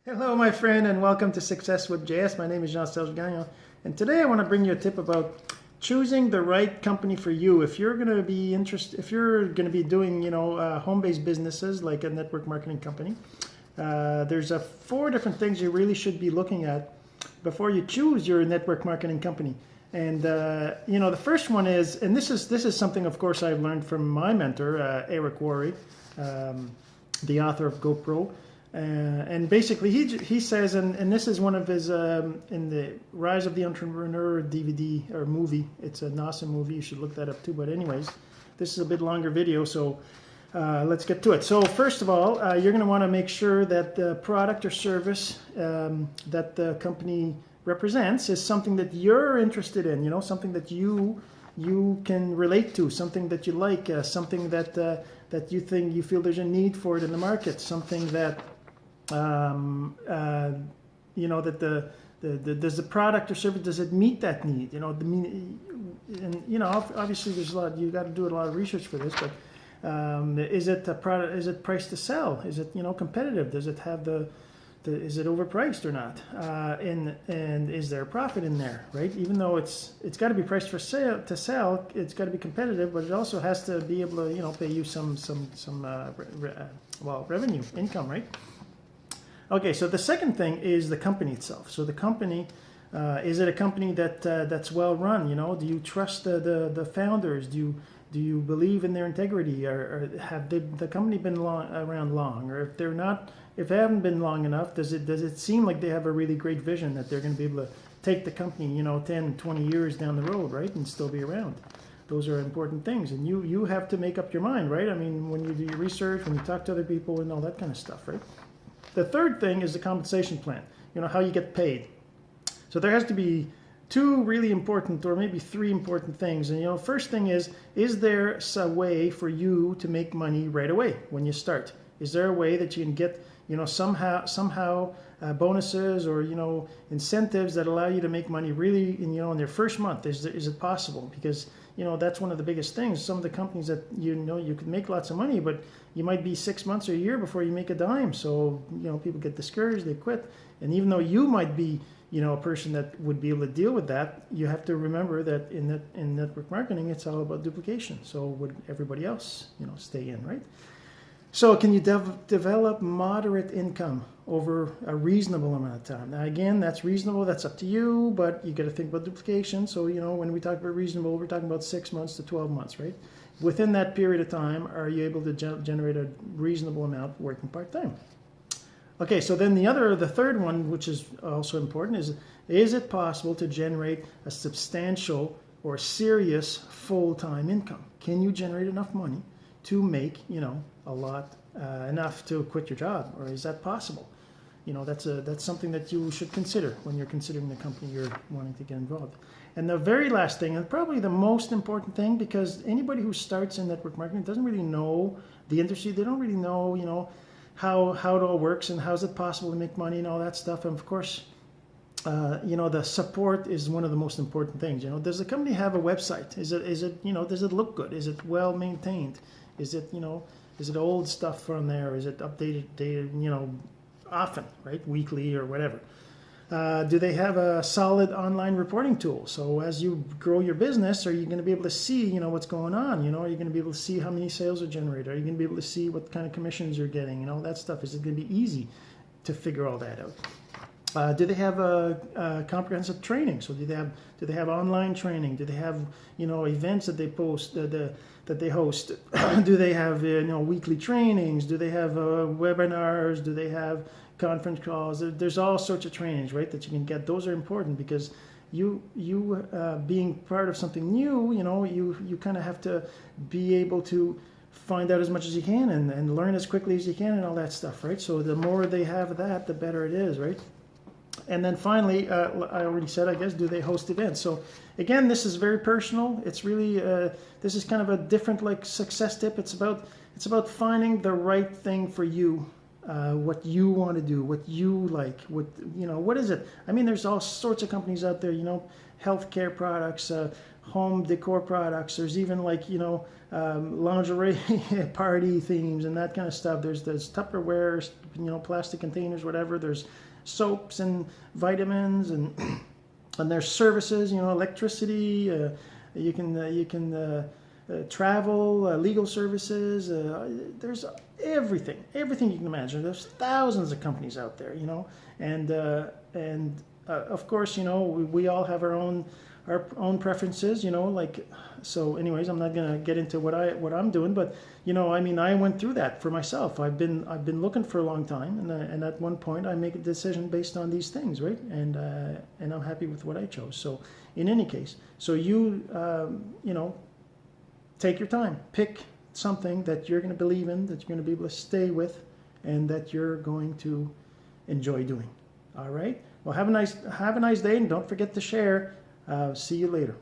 Hello, my friend, and welcome to Success with JS. My name is Jean-Serge, and today I want to bring you a tip about choosing the right company for you. If you're going to be doing, home-based businesses like a network marketing company, there's 4 different things you really should be looking at before you choose your network marketing company. And the first one is, and this is something, of course, I've learned from my mentor, Eric Worre, the author of GoPro. And basically, he says, and this is one of his in the Rise of the Entrepreneur DVD or movie. It's an awesome movie. You should look that up too. But anyways, this is a bit longer video, so let's get to it. So first of all, you're going to want to make sure that the product or service that the company represents is something that you're interested in. You know, something that you can relate to, something that you like, something that that you feel there's a need for it in the market, something that that does the product or service, does it meet that need? Obviously there's a lot, you got to do a lot of research for this, but is it a product? Is it priced to sell? Is it competitive? Does it have is it overpriced or not? And is there a profit in there? Right? Even though it's got to be priced for sell, it's got to be competitive, but it also has to be able to pay you some revenue, income, right? Okay, so the second thing is the company itself. So the company, is it a company that's well run? Do you trust the founders? Do you believe in their integrity? Or have the company been around long? Or if they haven't been long enough, does it seem like they have a really great vision that they're going to be able to take the company 10, 20 years down the road, right, and still be around? Those are important things, and you have to make up your mind, right? I mean, when you do your research, when you talk to other people and all that kind of stuff, right? The third thing is the compensation plan, how you get paid. So there has to be 2 really important, or maybe 3 important things. And first thing is there a way for you to make money right away when you start? Is there a way that you can get somehow bonuses or incentives that allow you to make money really in their first month? Is it possible? Because that's one of the biggest things. Some of the companies that you could make lots of money, but you might be 6 months or a year before you make a dime. So people get discouraged, they quit. And even though you might be a person that would be able to deal with that, you have to remember that in network marketing, it's all about duplication. So would everybody else stay in, right? So can you develop moderate income over a reasonable amount of time? Now again, that's reasonable, that's up to you, but you got to think about duplication. So when we talk about reasonable, we're talking about 6 months to 12 months, right? Within that period of time, are you able to generate a reasonable amount working part-time? Okay, so then the third one, which is also important, is it possible to generate a substantial or serious full-time income? Can you generate enough money to make a lot, enough to quit your job? Or is that possible? That's something that you should consider when you're considering the company you're wanting to get involved. And the very last thing, and probably the most important thing, because anybody who starts in network marketing doesn't really know the industry. They don't really know how it all works and how is it possible to make money and all that stuff. And of course, the support is one of the most important things. Does the company have a website? Is it does it look good? Is it well maintained? Is it is it old stuff from there? Is it updated often, right? Weekly or whatever. Do they have a solid online reporting tool? So as you grow your business, are you going to be able to see what's going on? Are you going to be able to see how many sales are generated? Are you going to be able to see what kind of commissions you're getting and all that stuff? Is it going to be easy to figure all that out? Do they have a comprehensive training? So do they have online training? Do they have events that they post that they host? Do they have weekly trainings? Do they have webinars? Do they have conference calls? There's all sorts of trainings, right, that you can get. Those are important because you being part of something new, you kind of have to be able to find out as much as you can and learn as quickly as you can and all that stuff, right? So the more they have that, the better it is, right? And then finally, I already said, I guess, do they host events? So again, this is very personal. It's really, this is kind of a different success tip. It's about finding the right thing for you, what you want to do, what you like, what is it? I mean, there's all sorts of companies out there, healthcare products, home decor products. There's even like, lingerie party themes and that kind of stuff. There's Tupperware, plastic containers, whatever. There's soaps and vitamins and and there's services, electricity. You can travel, legal services. There's everything you can imagine. There's thousands of companies out there, and of course, we all have our own preferences, so anyways, I'm not going to get into what I'm doing, but I went through that for myself. I've been looking for a long time, and at one point I make a decision based on these things, right? And I'm happy with what I chose. So in any case, so you take your time, pick something that you're going to believe in, that you're going to be able to stay with, and that you're going to enjoy doing. All right. Well, have a nice day, and don't forget to share. See you later.